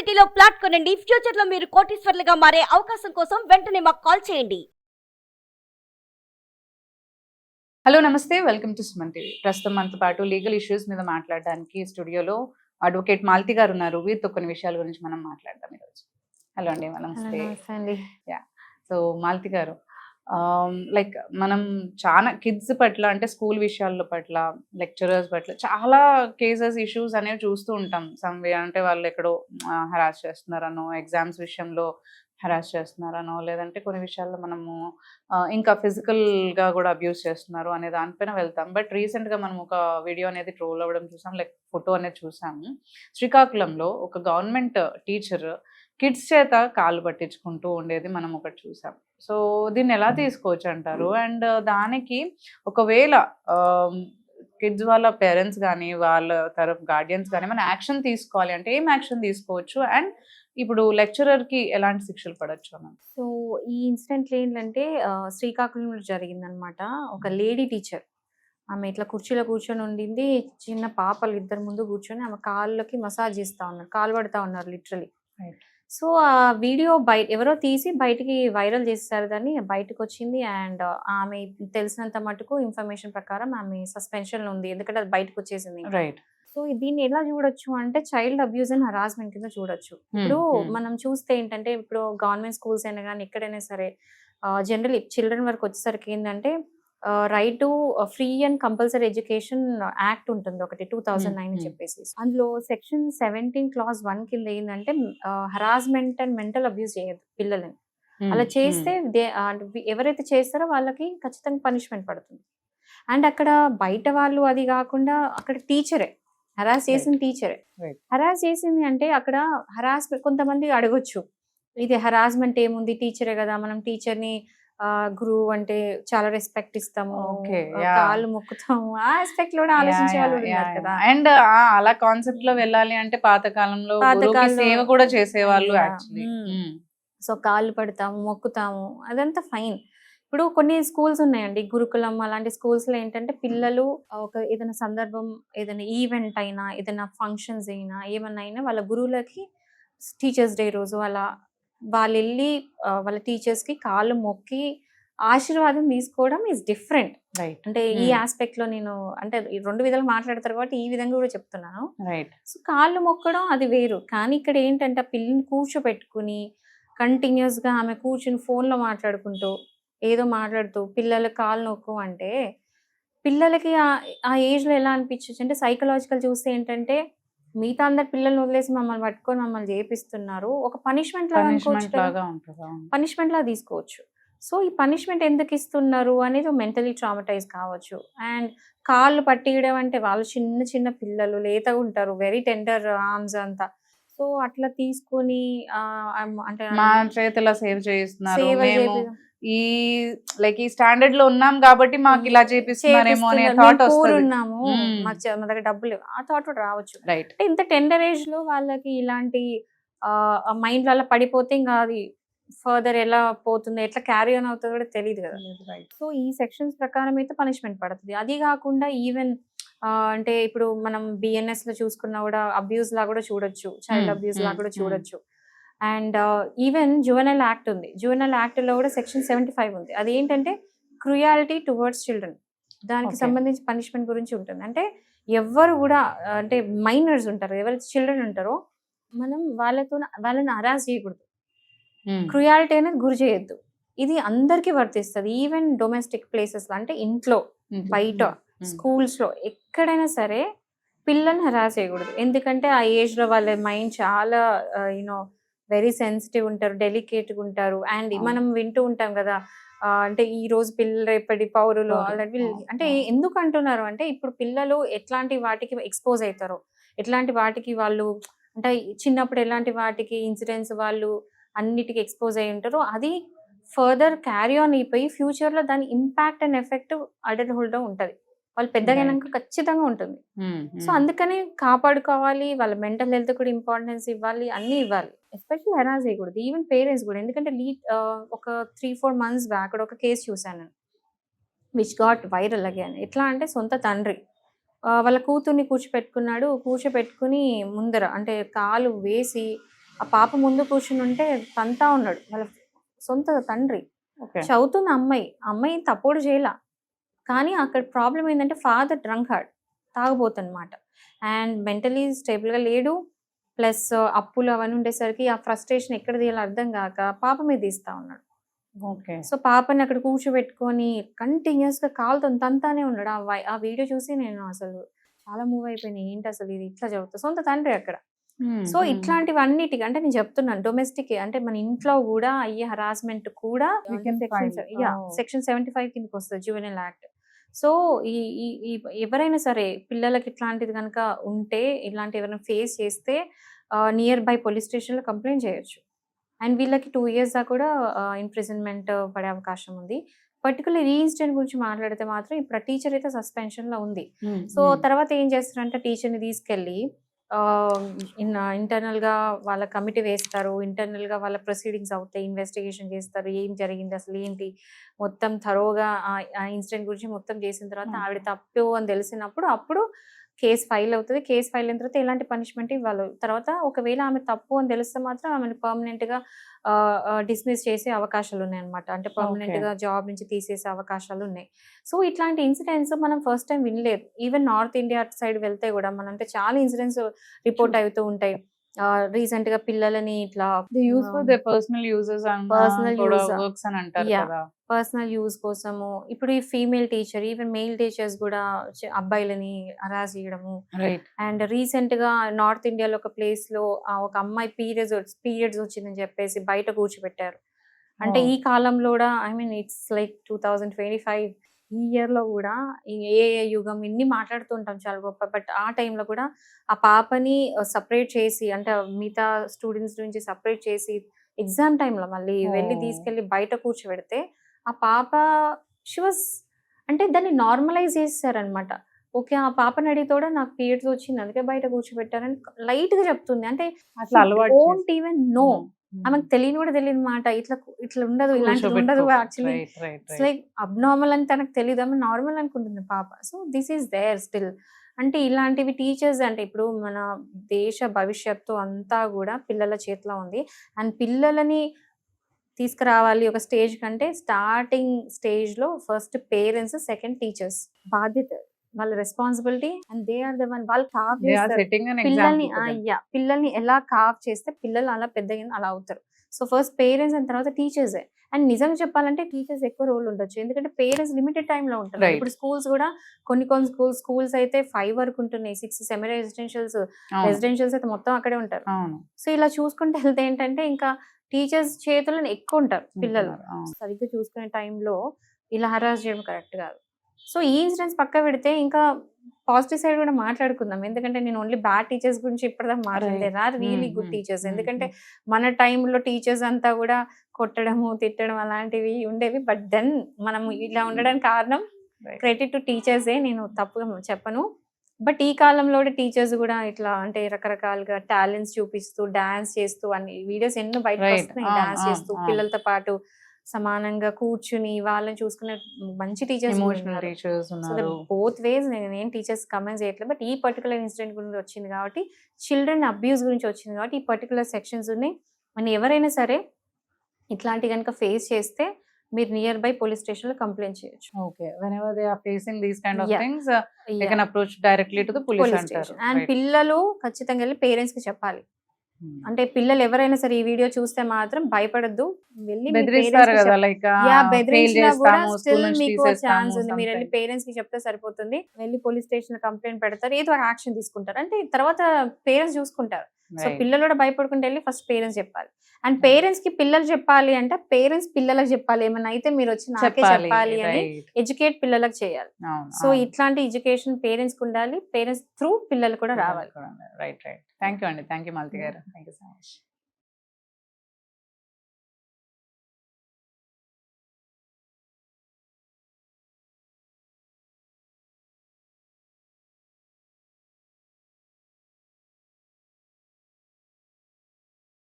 సిటీలో ప్లాట్ కొనండి. ఫ్యూచర్ లో మీరు కోటీశ్వర్లుగా మారే అవకాశం కోసం వెంటనే మాకు కాల్ చేయండి. హలో నమస్తే, వెల్కమ్ టు సుమన్ టీవీ. ప్రస్తుతం మనతో పాటు లీగల్ ఇష్యూస్ మీద మాట్లాడడానికి స్టూడియోలో అడ్వకేట్ మాలతి గారు ఉన్నారు. వీరితో కొన్ని విషయాల గురించి మనం మాట్లాడదాం ఈరోజు. హలో అండి, నమస్తే. యా, సో మాలతి గారు, లైక్ మనం చాలా కిడ్స్ పట్ల, అంటే స్కూల్ విషయాల పట్ల, లెక్చరర్స్ పట్ల చాలా కేసెస్ ఇష్యూస్ అనేవి చూస్తూ ఉంటాం. సమ్వే అంటే వాళ్ళు ఎక్కడో హెరాస్ చేస్తున్నారనో, ఎగ్జామ్స్ విషయంలో హెరాస్ చేస్తున్నారనో, లేదంటే కొన్ని విషయాల్లో మనము ఇంకా ఫిజికల్గా కూడా అబ్యూస్ చేస్తున్నారు అనే దానిపైన వెళ్తాం. బట్ రీసెంట్గా మనం ఒక వీడియో అనేది ట్రోల్ అవ్వడం చూసాం, లైక్ ఫోటో అనేది చూసాము. శ్రీకాకుళంలో ఒక గవర్నమెంట్ టీచర్ కిడ్స్ చేత కాళ్ళు పట్టించుకుంటూ ఉండేది మనం ఒకటి చూసాం. సో దీన్ని ఎలా తీసుకోవచ్చు అంటారు? అండ్ దానికి ఒకవేళ కిడ్స్ వాళ్ళ పేరెంట్స్ కానీ వాళ్ళ తరఫు గార్డియన్స్ కానీ మన యాక్షన్ తీసుకోవాలి అంటే ఏం యాక్షన్ తీసుకోవచ్చు? అండ్ ఇప్పుడు లెక్చరర్కి ఎలాంటి శిక్షలు పడవచ్చు అన్న? సో ఈ ఇన్సిడెంట్ ఏంటంటే శ్రీకాకుళంలో జరిగిందనమాట. ఒక లేడీ టీచర్, ఆమె ఇట్లా కుర్చీలో కూర్చొని ఉండింది. చిన్న పాపలు ఇద్దరు ముందు కూర్చొని ఆమె కాళ్ళకి మసాజ్ చేస్తూ ఉన్నారు, కాలు పడుతూ ఉన్నారు లిటరలీ. సో ఆ వీడియో ఎవరో తీసి బయటికి వైరల్ చేస్తారు, దాన్ని బయటకు వచ్చింది. అండ్ ఆమె తెలిసినంత మటుకు ఇన్ఫర్మేషన్ ప్రకారం ఆమె సస్పెన్షన్ ఉంది, ఎందుకంటే అది బయటకు వచ్చేసింది. రైట్. సో దీన్ని ఎలా చూడొచ్చు అంటే చైల్డ్ అబ్యూస్ అండ్ హరాస్మెంట్ కింద చూడొచ్చు. ఇప్పుడు మనం చూస్తే ఏంటంటే, ఇప్పుడు గవర్నమెంట్ స్కూల్స్ అయినా కానీ ఎక్కడైనా సరే జనరలీ చిల్డ్రన్ వరకు వచ్చేసరికి ఏంటంటే right to free and compulsory education act ఉంటుంది ఒకటి, 2009 అని చెప్పేసి. అందులో సెక్షన్ 17 clause 1 కింద ఏంటంటే హరాస్మెంట్ అండ్ మెంటల్ అబ్యూస్ చేయదు పిల్లలని. అలా చేస్తే ఎవరైతే చేస్తారో వాళ్ళకి ఖచ్చితంగా పనిష్మెంట్ పడుతుంది. అండ్ అక్కడ బయట వాళ్ళు అది కాకుండా అక్కడ టీచరే హరాస్ చేసిన టీచరే హరాస్ చేసింది అంటే అక్కడ హరాస్మెంట్. కొంతమంది అడగొచ్చు, ఇది హరాస్మెంట్ ఏముంది, టీచరే కదా, మనం టీచర్ని గురువు అంటే చాలా రెస్పెక్ట్ ఇస్తాము, కాళ్ళు మొక్కుతాము, ఆ ఆస్పెక్ట్ లో ఆలోచించే వాళ్ళు ఉన్నారు కదా. అండ్ అలా కాన్సెప్ట్ లో వెళ్ళాలి అంటే పాతకాలంలో సేవ కూడా చేసేవాళ్ళు. సో కాళ్ళు పడతాము, మొక్కుతాము, అదంతా ఫైన్. ఇప్పుడు కొన్ని స్కూల్స్ ఉన్నాయండి, గురుకులం అలాంటి స్కూల్స్ లో ఏంటంటే పిల్లలు ఒక ఏదైనా సందర్భం, ఏదైనా ఈవెంట్ అయినా, ఏదైనా ఫంక్షన్స్ అయినా, ఏమన్నా అయినా వాళ్ళ గురువులకి టీచర్స్ డే రోజు వాళ్ళు వెళ్ళి వాళ్ళ టీచర్స్ కి కాళ్ళు మొక్కి ఆశీర్వాదం తీసుకోవడం ఈజ్ డిఫరెంట్. అంటే ఈ ఆస్పెక్ట్ లో నేను అంటే రెండు విధాలు మాట్లాడతారు కాబట్టి ఈ విధంగా కూడా చెప్తున్నాను. సో కాళ్ళు మొక్కడం అది వేరు. కానీ ఇక్కడ ఏంటంటే ఆ పిల్లని కూర్చోపెట్టుకుని కంటిన్యూస్ గా ఆమె కూర్చుని ఫోన్ లో మాట్లాడుకుంటూ ఏదో మాట్లాడుతూ పిల్లల కాళ్ళు నొక్కు అంటే పిల్లలకి ఆ ఏజ్ లో ఎలా అనిపించచ్చు అంటే, సైకలాజికల్ చూస్తే ఏంటంటే మిగతా అందరు పిల్లల్ని వదిలేసి మమ్మల్ని పట్టుకొని మమ్మల్ని చేపిస్తున్నారు, ఒక పనిష్మెంట్ లాగా తీసుకోవచ్చు. సో ఈ పనిష్మెంట్ ఎందుకు ఇస్తున్నారు అనేది మెంటలీ ట్రామటైజ్ కావచ్చు. అండ్ కాళ్ళు పట్టియడం అంటే వాళ్ళు చిన్న చిన్న పిల్లలు లేతగా ఉంటారు, వెరీ టెండర్ ఆర్మ్స్ అంతా. సో అట్లా తీసుకొని అంటే మా చేతిలో సేవ్ చేస్తున్నారు, ఈ లైక్ ఈ స్టాండర్డ్ లో ఉన్నాం కాబట్టి మాకు ఇలా చేపిస్తున్నారేమో అనే థాట్ వస్తుంది. ఉన్నాము, మా దగ్గర డబ్బులు లేవు, ఆ థాట్ కూడా రావచ్చు. రైట్. ఇంత టెండర్ ఏజ్ లో వాళ్ళకి ఇలాంటి మైండ్ లో అలా పడిపోతే ఇంకా అది ఫర్దర్ ఎలా పోతుంది, ఎట్లా క్యారీ ఆన్ అవుతుందో కూడా తెలియదు కదా. సో ఈ సెక్షన్స్ ప్రకారం అయితే పనిష్మెంట్ పడుతుంది. అది కాకుండా ఈవెన్ అంటే ఇప్పుడు మనం బిఎన్ఎస్ లో చూసుకున్నా కూడా అబ్యూస్ లా కూడా చూడొచ్చు, చైల్డ్ అబ్యూస్ లా కూడా చూడొచ్చు. అండ్ ఈవెన్ జువెనైల్ యాక్ట్ ఉంది, జువెనైల్ యాక్ట్ లో కూడా సెక్షన్ 75 ఉంది. అది ఏంటంటే క్రూయాలిటీ టువర్డ్స్ చిల్డ్రన్, దానికి సంబంధించి పనిష్మెంట్ గురించి ఉంటుంది. అంటే ఎవరు కూడా అంటే మైనర్స్ ఉంటారు, ఎవరైతే చిల్డ్రన్ ఉంటారో మనం వాళ్ళని హరాస్ చేయకూడదు, క్రూయాలిటీ అనేది గురి చేయొద్దు. ఇది అందరికీ వర్తిస్తుంది. ఈవెన్ డొమెస్టిక్ ప్లేసెస్ లో అంటే ఇంట్లో, బయట, స్కూల్స్ లో ఎక్కడైనా సరే పిల్లల్ని హరాస్ చేయకూడదు. ఎందుకంటే ఆ ఏజ్ లో వాళ్ళ మైండ్ చాలా వెరీ సెన్సిటివ్ ఉంటారు, డెలికేట్గా ఉంటారు. అండ్ మనం వింటూ ఉంటాం కదా, అంటే ఈ రోజు పిల్లలు రేపటి పౌరులు అంటే ఎందుకు అంటున్నారు అంటే, ఇప్పుడు పిల్లలు ఎట్లాంటి వాటికి ఎక్స్పోజ్ అవుతారో, ఎట్లాంటి వాటికి వాళ్ళు అంటే చిన్నప్పుడు ఎలాంటి వాటికి ఇన్సిడెంట్స్ వాళ్ళు అన్నిటికీ ఎక్స్పోజ్ అయి ఉంటారో అది ఫర్దర్ క్యారీ ఆన్ అయిపోయి ఫ్యూచర్ లో దాని ఇంపాక్ట్ అండ్ ఎఫెక్ట్ అడల్ట్హుడ్ లో ఉంటుంది, వాళ్ళు పెద్దగైనాక ఖచ్చితంగా ఉంటుంది. సో అందుకని కాపాడుకోవాలి, వాళ్ళ మెంటల్ హెల్త్ కూడా ఇంపార్టెన్స్ ఇవ్వాలి, అన్ని ఇవ్వాలి. ఎస్పెషల్లీ హెరాస్ చేయకూడదు, ఈవెన్ పేరెంట్స్ కూడా. ఎందుకంటే ఒక 3-4 months బ్యాక్ ఒక కేసు చూసాను, విచ్ గాట్ వైరల్ అగైన్. ఎట్లా అంటే సొంత తండ్రి వాళ్ళ కూతుర్ని కూర్చోపెట్టుకుని ముందర అంటే కాలు వేసి ఆ పాప ముందు కూర్చుని ఉంటే తంతా ఉన్నాడు వాళ్ళ సొంత తండ్రి. ఓకే. చదువుతున్న అమ్మాయి తప్పుడు చేయలా. కానీ అక్కడ ప్రాబ్లం ఏంటంటే ఫాదర్ డ్రంక్ హార్డ్, తాగబోతనమాట. అండ్ మెంటలీ స్టేబుల్గా లేడు. ప్లస్ అప్పులు అవన్నీ ఉండేసరికి ఆ ఫ్రస్ట్రేషన్ ఎక్కడ తీయాలో అర్థం కాక పాప మీద తీస్తా ఉన్నాడు. ఓకే. సో పాపని అక్కడ కూర్చోబెట్టుకొని కంటిన్యూస్గా కాలుతో తంతానే ఉన్నాడు. ఆ వీడియో చూసి నేను అసలు చాలా మూవ్ అయిపోయినా, ఏంటి అసలు ఇది ఇట్లా చదువుతా, సొంత తండ్రి అక్కడ. సో ఇట్లాంటివన్నిటికి అంటే నేను చెప్తున్నాను, డొమెస్టిక్ అంటే మన ఇంట్లో కూడా అయ్యే హరాస్మెంట్ కూడా We can file. Oh. Section 75 కిందకి వస్తుంది జువెనైల్ యాక్ట్. సో ఈ ఎవరైనా సరే పిల్లలకి ఇట్లాంటిది కనుక ఉంటే, ఇలాంటి ఎవరైనా ఫేస్ చేస్తే నియర్ బై పోలీస్ స్టేషన్లో కంప్లైంట్ చేయొచ్చు. అండ్ వీళ్ళకి 2 years దాకా కూడా ఇంప్రిజన్మెంట్ పడే అవకాశం ఉంది. పర్టికులర్ ఈ ఇన్సిడెంట్ గురించి మాట్లాడితే మాత్రం ఇప్పుడు టీచర్ అయితే సస్పెన్షన్లో ఉంది. సో తర్వాత ఏం చేస్తారంటే టీచర్ని తీసుకెళ్ళి ఇంటర్నల్గా వాళ్ళ కమిటీ వేస్తారు. ఇంటర్నల్గా వాళ్ళ ప్రొసీడింగ్స్ అవుతాయి, ఇన్వెస్టిగేషన్ చేస్తారు, ఏం జరిగింది అసలు ఏంటి మొత్తం థరోగా ఆ ఇన్సిడెంట్ గురించి మొత్తం చేసిన తర్వాత ఆవిడ తప్పు అని తెలిసినప్పుడు అప్పుడు కేసు ఫైల్ అవుతుంది. కేసు ఫైల్ అయిన తర్వాత ఎలాంటి పనిష్మెంట్ ఇవ్వాలి. తర్వాత ఒకవేళ ఆమె తప్పు అని తెలిస్తే మాత్రం ఆమెను పర్మనెంట్గా డిస్మిస్ చేసే అవకాశాలు ఉన్నాయి అనమాట. అంటే పర్మనెంట్గా జాబ్ నుంచి తీసేసే అవకాశాలు ఉన్నాయి. సో ఇట్లాంటి ఇన్సిడెంట్స్ మనం ఫస్ట్ టైం వినలేదు. ఈవెన్ నార్త్ ఇండియా సైడ్ వెళ్తే కూడా మనం అంటే చాలా ఇన్సిడెంట్స్ రిపోర్ట్ అవుతూ ఉంటాయి. రీసెంట్ గా పిల్లలని ఇట్లా పర్సనల్ యూజెస్ అని అంటారు కదా, పర్సనల్ యూజ్ కోసము. ఇప్పుడు ఈ female teacher, even mail teachers కూడా అబ్బాయిలని హరాస్ చేయడము. అండ్ రీసెంట్ గా నార్త్ ఇండియాలో ఒక ప్లేస్ లో ఒక అమ్మాయి పీరియడ్స్ వచ్చిందని చెప్పేసి బయట కూర్చోబెట్టారు. అంటే ఈ కాలంలో కూడా ఇట్స్ లైక్ 2025 ఈ ఇయర్ లో కూడా ఏ యుగం ఇన్ని మాట్లాడుతుంటాం చాలా గొప్ప. బట్ ఆ టైంలో కూడా ఆ పాపని సపరేట్ చేసి, అంటే మిగతా స్టూడెంట్స్ నుంచి సపరేట్ చేసి ఎగ్జామ్ టైంలో మళ్ళీ వెళ్ళి తీసుకెళ్లి బయట కూర్చోబెడితే ఆ పాప షివాస్ అంటే దాన్ని నార్మలైజ్ చేస్తారనమాట. ఓకే, ఆ పాపని అడిగితే నాకు పీరియడ్స్ వచ్చింది అందుకే బయట కూర్చోబెట్టారని లైట్ గా చెప్తుంది. అంటే డోంట్ ఈవెన్ నో, ఆమెకు తెలియని కూడా తెలియదు మాట. ఇట్లా ఉండదు, ఇలాంటిది ఉండదు. యాక్చువల్లీ ఇట్స్ లైక్ అబ్నార్మల్ అని తనకు తెలియదు, ఆమె నార్మల్ అనుకుంటుంది పాప. So this is there still. అంటే ఇలాంటివి టీచర్స్ అంటే ఇప్పుడు మన దేశ భవిష్యత్తు అంతా కూడా పిల్లల చేతిలో ఉంది. అండ్ పిల్లలని తీసుకురావాలి ఒక స్టేజ్ కంటే స్టార్టింగ్ స్టేజ్ లో ఫస్ట్ పేరెంట్స్, సెకండ్ టీచర్స్ బాధ్యత, వాళ్ళ responsibility. And they are the one. వాళ్ళు కావ్ చేస్తారు పిల్లల్ని ఎలా కావ్ చేస్తే పిల్లలు అలా పెద్దగా అలా అవుతారు. సో ఫస్ట్ పేరెంట్స్ అండ్ తర్వాత టీచర్సే. అండ్ నిజంగా చెప్పాలంటే టీచర్స్ ఎక్కువ రోల్ ఉండొచ్చు, ఎందుకంటే పేరెంట్స్ లిమిటెడ్ టైంలో ఉంటారు. ఇప్పుడు స్కూల్స్ కూడా కొన్ని స్కూల్స్ అయితే 5 వరకు ఉంటున్నాయి, 6 సెమీ రెసిడెన్షియల్స్ అయితే మొత్తం అక్కడే ఉంటారు. సో ఇలా చూసుకుంటే వెళ్తే ఏంటంటే ఇంకా టీచర్స్ చేతుల్లో ఎక్కువ ఉంటారు పిల్లలు. సరిగ్గా చూసుకునే టైంలో ఇలా హరాస్ చేయడం కరెక్ట్ కాదు. సో ఈ ఇన్సిడెంట్స్ పక్క పెడితే ఇంకా పాజిటివ్ సైడ్ కూడా మాట్లాడుకుందాం. ఎందుకంటే నేను ఓన్లీ బ్యాడ్ టీచర్స్ గురించి ఇప్పటిదాకా మాట్లాడలేదు, ఆర్ రియలీ గుడ్ టీచర్స్. ఎందుకంటే మన టైంలో టీచర్స్ అంతా కూడా కొట్టడము, తిట్టడం అలాంటివి ఉండేవి. బట్ దెన్ మనం ఇలా ఉండడానికి కారణం క్రెడిట్ టు టీచర్సే, నేను తప్పుగా చెప్పను. బట్ ఈ కాలంలో టీచర్స్ కూడా ఇట్లా అంటే రకరకాలుగా టాలెంట్స్ చూపిస్తూ డాన్స్ చేస్తూ అన్ని వీడియోస్ ఎన్నో బయటకు వస్తున్నాయి. డాన్స్ చేస్తూ పిల్లలతో పాటు సమానంగా కూర్చుని వాళ్ళని చూసుకునే మంచి టీచర్స్ బోత్ వేస్. నేను టీచర్స్ కమెంట్ చేయట్లేదు. బట్ ఈ పర్టికులర్ ఇన్సిడెంట్ గురించి వచ్చింది కాబట్టి, చిల్డ్రన్ అబ్యూస్ గురించి వచ్చింది కాబట్టి ఈ పర్టికులర్ సెక్షన్స్ ఉన్నాయి. మనం ఎవరైనా సరే ఇట్లాంటి కనుక ఫేస్ చేస్తే మీరు నియర్ బై పోలీస్ స్టేషన్ లో కంప్లైంట్ చేయొచ్చు. Okay, whenever they are facing these kind of things, they can approach directly to the police station. And పిల్లలు ఖచ్చితంగా వెళ్ళి పేరెంట్స్ కి చెప్పాలి. అంటే పిల్లలు ఎవరైనా సరే ఈ వీడియో చూస్తే మాత్రం భయపడద్దు, వెళ్ళి బెదిరించినా కూడా స్టిల్ మీకు ఛాన్స్ ఉంది. మీరు వెళ్ళి పేరెంట్స్ కి చెప్తే సరిపోతుంది. వెళ్ళి పోలీస్ స్టేషన్ లో కంప్లైంట్ పెడతారు, ఏదో యాక్షన్ తీసుకుంటారు. అంటే తర్వాత పేరెంట్స్ చూసుకుంటారు. సో పిల్లలు కూడా భయపడుకుంటే వెళ్ళి ఫస్ట్ పేరెంట్స్ చెప్పాలి. అండ్ పేరెంట్స్ కి పిల్లలు చెప్పాలి అంటే పేరెంట్స్ పిల్లలకు చెప్పాలి, ఏమన్నా అయితే మీరు వచ్చి నాకే చెప్పాలి అని ఎడ్యుకేట్ పిల్లలకు చేయాలి. సో ఇట్లాంటి ఎడ్యుకేషన్ పేరెంట్స్ కి ఉండాలి, పేరెంట్స్ త్రూ పిల్లలు కూడా రావాలి. రైట్. థ్యాంక్ యూ అండి. థ్యాంక్ యూ మాలతి గారు. Thank you so much.